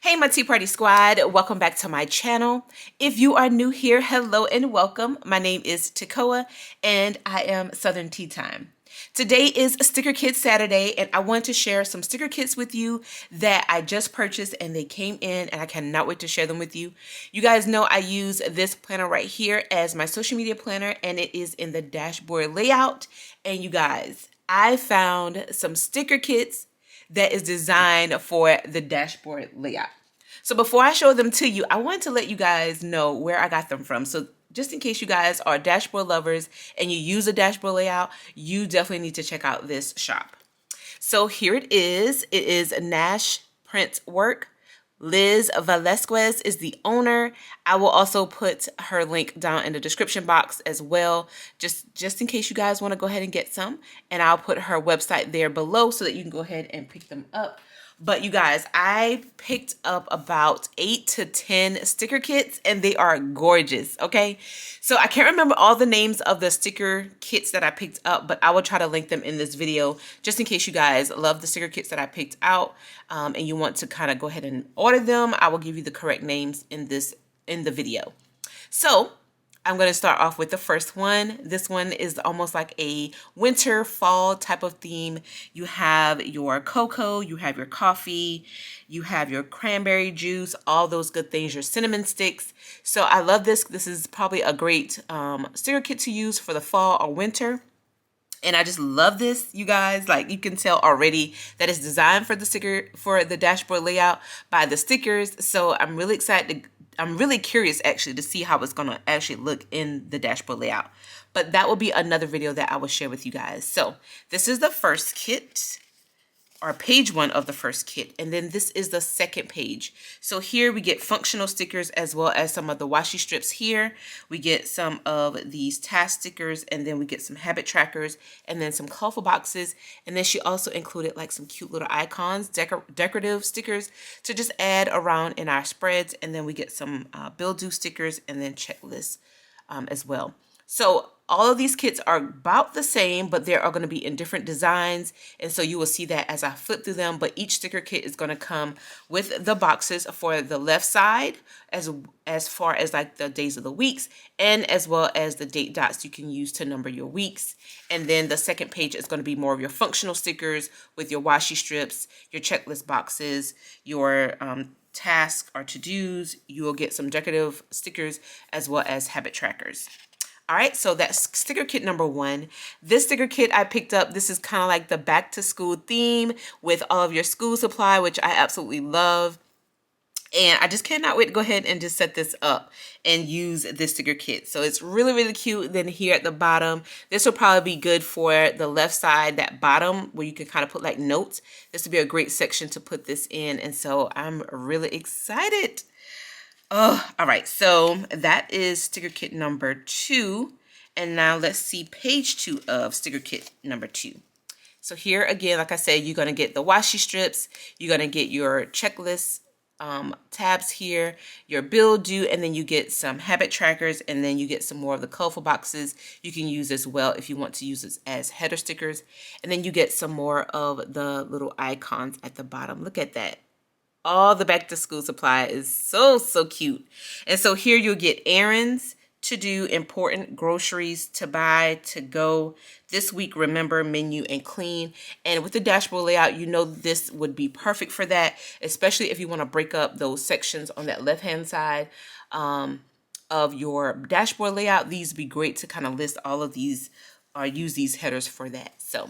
Hey, my Tea Party Squad, welcome back to my channel. If you are new here, hello and welcome. My name is Takoa and I am Southern Tea Time. Today is Sticker Kit Saturday and I want to share some sticker kits with you that I just purchased and they came in and I cannot wait to share them with you. You guys know I use this planner right here as my social media planner and it is in the dashboard layout. And you guys, I found some sticker kits that is designed for the dashboard layout. So before I show them to you, I want to let you guys know where I got them from. So just in case you guys are dashboard lovers and you use a dashboard layout, you definitely need to check out this shop. So here it is. It is Nashs PrintWork. Liz Velasquez is the owner. I will also put her link down in the description box as well, just in case you guys want to go ahead and get some. And I'll put her website there below so that you can go ahead and pick them up. But you guys, I picked up about 8 to 10 sticker kits and they are gorgeous, okay? So I can't remember all the names of the sticker kits that I picked up, but I will try to link them in this video just in case you guys love the sticker kits that I picked out and you want to kind of go ahead and order them. I will give you the correct names in the video. So I'm going to start off with the first one. This one is almost like a winter fall type of theme. You have your cocoa, you have your coffee, you have your cranberry juice, all those good things, your cinnamon sticks. So I love this. This is probably a great sticker kit to use for the fall or winter. And I just love this, you guys. Like, you can tell already that it's designed for the sticker, for the dashboard layout by the stickers. So I'm really excited I'm really curious actually to see how it's going to actually look in the dashboard layout. But that will be another video that I will share with you guys. So this is the first kit, or page one of the first kit, and then this is the second page. So here we get functional stickers as well as some of the washi strips here. We get some of these task stickers, and then we get some habit trackers, and then some colorful boxes. And then she also included like some cute little icons, decorative stickers to just add around in our spreads. And then we get some bill due stickers and then checklists as well. So all of these kits are about the same, but they are going to be in different designs. And so you will see that as I flip through them, but each sticker kit is going to come with the boxes for the left side, as far as like the days of the weeks, and as well as the date dots you can use to number your weeks. And then the second page is going to be more of your functional stickers with your washi strips, your checklist boxes, your tasks or to-dos. You will get some decorative stickers as well as habit trackers. All right, so that's sticker kit number one. This sticker kit I picked up, this is kind of like the back to school theme with all of your school supply, which I absolutely love. And I just cannot wait to go ahead and just set this up and use this sticker kit. So it's really, really cute. Then here at the bottom, this will probably be good for the left side, that bottom where you can kind of put like notes. This would be a great section to put this in. And so I'm really excited. Oh, all right. So that is sticker kit number 2. And now let's see page 2 of sticker kit number 2. So here again, like I said, you're going to get the washi strips. You're going to get your checklist tabs here, your bill due, and then you get some habit trackers, and then you get some more of the colorful boxes you can use as well if you want to use this as header stickers. And then you get some more of the little icons at the bottom. Look at that. All the back to school supply is so, so cute. And so here you'll get errands to do, important groceries to buy, to go, this week, remember, menu, and clean. And with the dashboard layout, you know this would be perfect for that, especially if you want to break up those sections on that left-hand side of your dashboard layout. These would be great to kind of list all of these or use these headers for that. So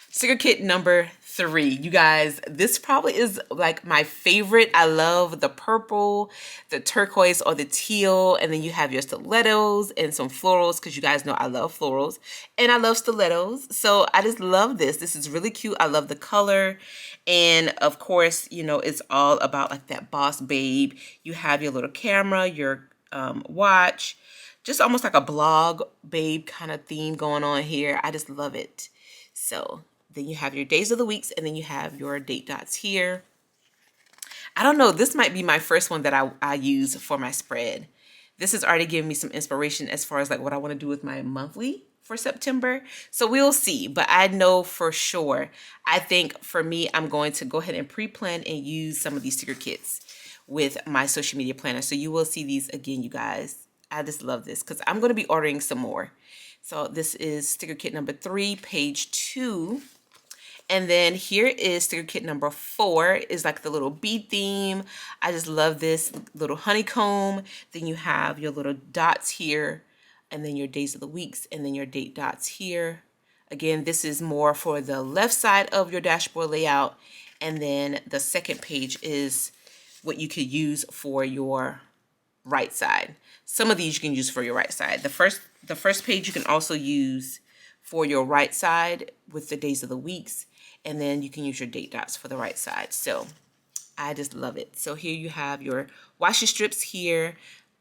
sticker kit number 3, you guys, this probably is like my favorite. I love the purple, the turquoise, or the teal, and then you have your stilettos and some florals, because you guys know I love florals and I love stilettos. So I just love this. This is really cute. I love the color, and of course, you know, it's all about like that boss babe. You have your little camera, your watch, just almost like a blog babe kind of theme going on here. I just love it. So then you have your days of the weeks, and then you have your date dots here. I don't know, this might be my first one that I use for my spread. This has already given me some inspiration as far as like what I want to do with my monthly for September. So we'll see, but I know for sure, I think for me, I'm going to go ahead and pre-plan and use some of these sticker kits with my social media planner. So you will see these again, you guys. I just love this because I'm going to be ordering some more. So this is sticker kit number 3, page 2. And then here is sticker kit number 4, is like the little bee theme. I just love this little honeycomb. Then you have your little dots here, and then your days of the weeks, and then your date dots here. Again, this is more for the left side of your dashboard layout. And then the second page is what you could use for your right side. Some of these you can use for your right side. The first page you can also use for your right side with the days of the weeks, and then you can use your date dots for the right side. So I just love it. So here you have your washi strips here,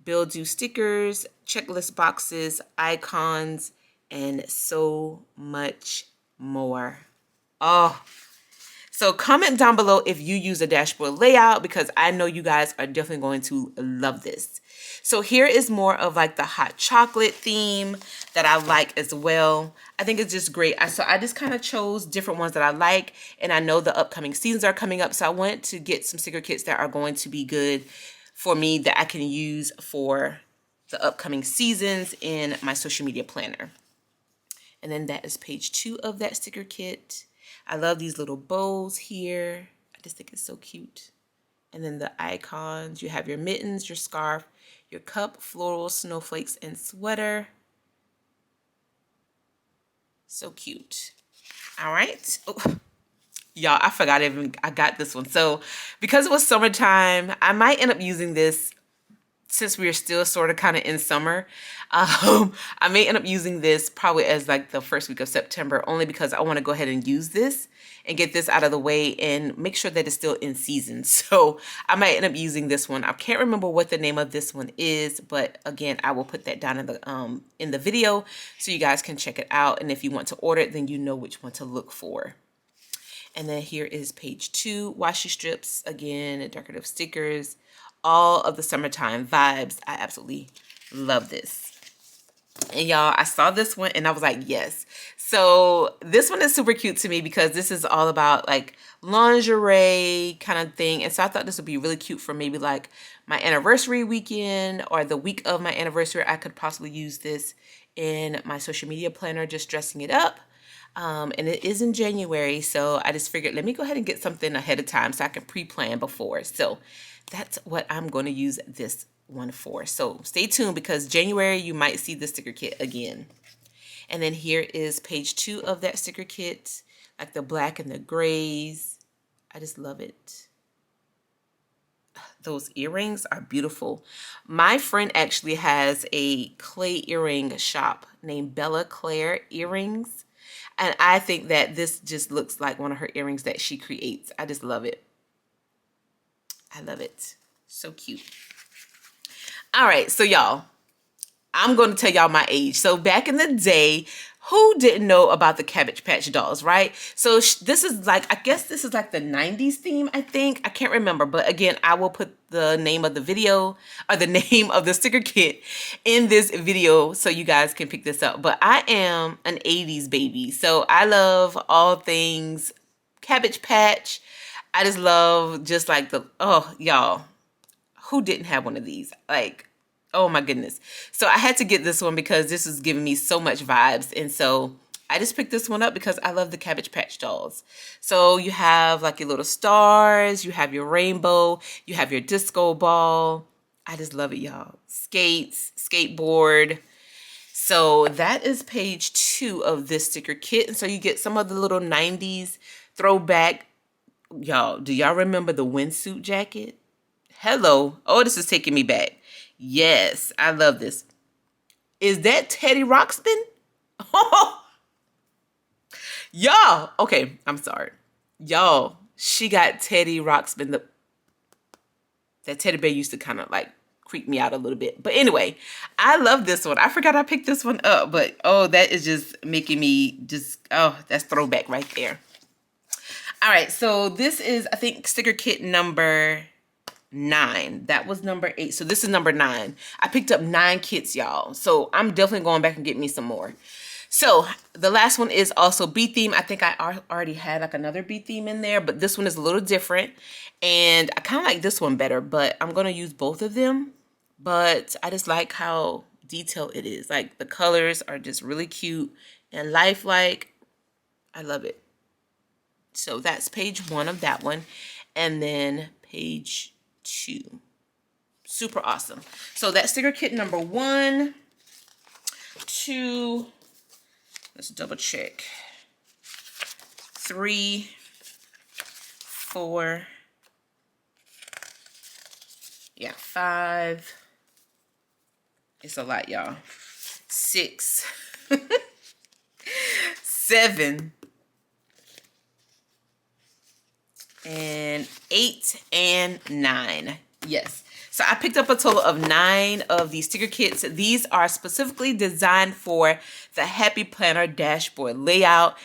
build do stickers, checklist boxes, icons, and so much more. Oh, so comment down below if you use a dashboard layout, because I know you guys are definitely going to love this. So here is more of like the hot chocolate theme that I like as well. I think it's just great. So I just kind of chose different ones that I like, and I know the upcoming seasons are coming up. So I wanted to get some sticker kits that are going to be good for me that I can use for the upcoming seasons in my social media planner. And then that is page 2 of that sticker kit. I love these little bows here. I just think it's so cute. And then the icons, you have your mittens, your scarf, your cup, floral, snowflakes, and sweater. So cute. All right. Oh, y'all, I forgot I got this one. So because it was summertime, I might end up using this since we are still sort of kind of in summer. I may end up using this probably as like the first week of September, only because I want to go ahead and use this and get this out of the way and make sure that it's still in season. So I might end up using this one. I can't remember what the name of this one is, but again, I will put that down in the video so you guys can check it out. And if you want to order it, then you know which one to look for. And then here is page 2, washi strips, again, decorative stickers, all of the summertime vibes. I absolutely love this. And y'all, I saw this one and I was like, yes. So this one is super cute to me because this is all about like lingerie kind of thing. And so I thought this would be really cute for maybe like my anniversary weekend or the week of my anniversary. I could possibly use this in my social media planner, just dressing it up. And it is in January, so I just figured let me go ahead and get something ahead of time so I can pre-plan before. So that's what I'm going to use this one for. So stay tuned because January you might see the sticker kit again. And then here is page 2 of that sticker kit, like the black and the grays. I just love it. Those earrings are beautiful. My friend actually has a clay earring shop named Bella Claire Earrings. And I think that this just looks like one of her earrings that she creates. I just love it. I love it. So cute. All right, so y'all, I'm going to tell y'all my age. So back in the day, who didn't know about the Cabbage Patch dolls, right? So this is like, I guess this is like the 90s theme, I think. I can't remember. But again, I will put the name of the video or the name of the sticker kit in this video so you guys can pick this up. But I am an 80s baby. So I love all things Cabbage Patch. I just love just like oh, y'all, who didn't have one of these? Like, oh my goodness. So I had to get this one because this was giving me so much vibes. And so I just picked this one up because I love the Cabbage Patch dolls. So you have like your little stars, you have your rainbow, you have your disco ball. I just love it, y'all. Skates, skateboard. So that is page 2 of this sticker kit. And so you get some of the little 90s throwback. Y'all, do y'all remember the windsuit jacket? Hello. Oh, this is taking me back. Yes, I love this. Is that Teddy Ruxpin? Oh, y'all. Okay, I'm sorry. Y'all, she got Teddy Ruxpin. That teddy bear used to kind of like creep me out a little bit. But anyway, I love this one. I forgot I picked this one up, but oh, that is just making me just, oh, that's throwback right there. All right, so this is, I think, sticker kit number 9. That was number 8. So this is number 9. I picked up 9 kits, y'all. So I'm definitely going back and getting me some more. So the last one is also bee theme. I think I already had like another bee theme in there, but this one is a little different. And I kind of like this one better, but I'm going to use both of them. But I just like how detailed it is. Like the colors are just really cute and lifelike. I love it. So that's page 1 of that one. And then page 2. Super awesome. So that's sticker kit number 1, 2, let's double check, 3, 4, yeah, 5, it's a lot, y'all, 6, 7, and 8, and 9. Yes. So I picked up a total of 9 of these sticker kits. These are specifically designed for the Happy Planner dashboard layout.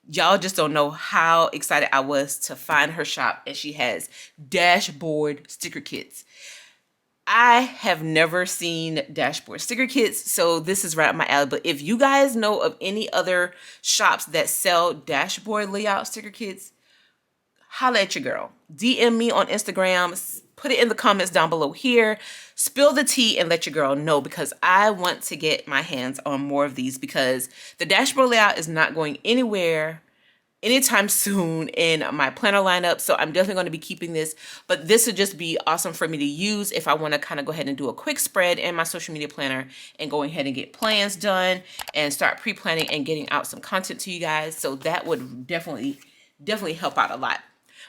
Y'all just don't know how excited I was to find her shop, and she has dashboard sticker kits. I have never seen dashboard sticker kits, so this is right up my alley. But if you guys know of any other shops that sell dashboard layout sticker kits, holla at your girl. DM me on Instagram. Put it in the comments down below here. Spill the tea and let your girl know, because I want to get my hands on more of these, because the dashboard layout is not going anywhere anytime soon in my planner lineup. So I'm definitely going to be keeping this, but this would just be awesome for me to use if I want to kind of go ahead and do a quick spread in my social media planner and go ahead and get plans done and start pre-planning and getting out some content to you guys. So that would definitely help out a lot.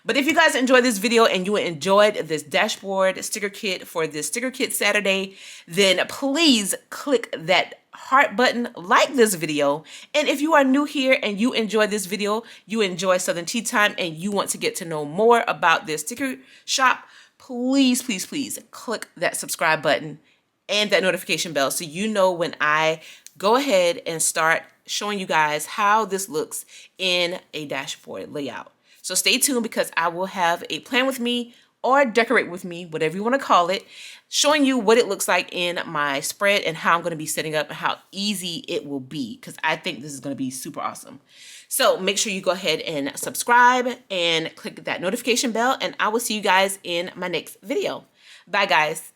But if you guys enjoyed this video and you enjoyed this dashboard sticker kit for this sticker kit Saturday, then please click that heart button, like this video. And if you are new here and you enjoy this video, you enjoy Southern Tea Time, and you want to get to know more about this sticker shop, please, please, please click that subscribe button and that notification bell so you know when I go ahead and start showing you guys how this looks in a dashboard layout. So stay tuned, because I will have a plan with me or decorate with me, whatever you want to call it, showing you what it looks like in my spread and how I'm going to be setting up and how easy it will be, because I think this is going to be super awesome. So make sure you go ahead and subscribe and click that notification bell, and I will see you guys in my next video. Bye, guys.